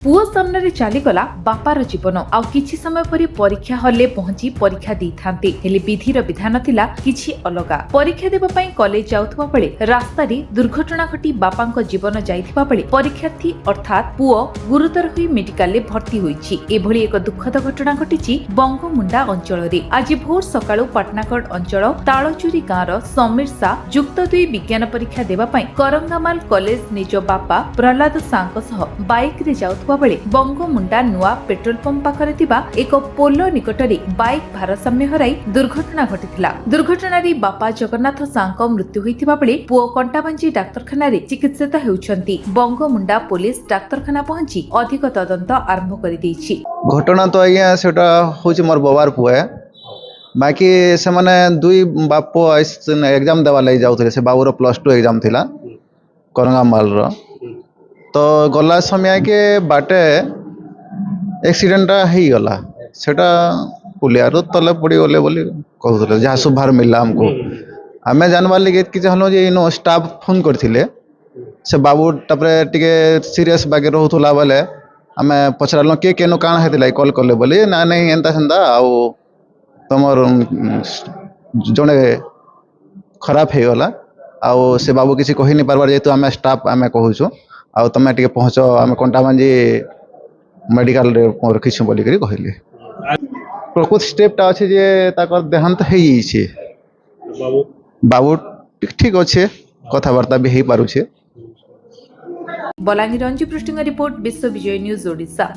पुओ सामने चलीगला बापार जीवन आउ किछि समय पर परीक्षा हल्ले पहुंची परीक्षा दी थांते हेले विधिर विधान थिला किछि अलगा। परीक्षा देबा पई कॉलेज जाउथबा बेले रास्तारे दुर्घटना घटी बापांक जीवन जाइथिबा बेले परीक्षार्थी अर्थात पुओ गुरुतर होई मेडिकल रे भर्ती होईछि। एभली एक दुखद घटना घटिछि बंगमुंडा अंचल रे। आज भोर सकाळु पाटनागढ़ अंचल ताळचुरी गाँर समीर शाह युक्त 2 विज्ञान परीक्षा देबा पई करंगामाल कॉलेज निज बापा प्रहलाद शाहक सह बाइक रे जाउथबा बेले बंगमुंडा नुआ पेट्रोल पंप पाखरे थिबा एक पोलो निकटरे बाइक भारसाम्य हराई दुर्घटना घटिथिला। दुर्घटनारे बापा जगन्नाथ शाहक मृत्यु होइथिबा बेले पुओ कंटाबांजी डाक्तरखाना रे चिकित्सित हेउछंती। बंगमुंडा पुलिस डाक्तरखाना पहुंची अधिक तदंत आरंभ करि दैछि। घटना तो आज्ञा सेटा होछि मोर बबार पुआ है। बाकी से माने दुई बाप एग्जाम देवा लगी जाउथले। से बाबूर +2 एग्जाम थिला करंगामाल रो। तो गला समय के बाटे एक्सीडेंट ही गला। सेटा पुलियार तले पड़ी गले बोली कहउथले जहा सुभार मिलला हमको। आमे जानबार लगे कि हलो जे इनो स्टाफ फोन करथिले से बाबू तापरे टिके सीरियस बागे रहउथला बेले आमे पछरालो के केनो काण हेतिला कॉल करले बोली ना नहीं एंता संदा आउ तमर जने खराब हे गला आउ से बाबू किसी कहि नहीं पारबार जेतु आमे स्टाफ आमे कहूछु आउ तमे टिके पहुंचो आमे कंटाबांजी मेडिकल रे रखिछु बोली करी कहले। प्रकृत स्टेपटा अछि जे ताकर देहांत हे छी। बाबू ठीक अच्छे कथबार्ता भी हे पारुछे। बलांगीर अंजु पृष्ठिंग रिपोर्ट विश्व विजय न्यूज ओडिशा।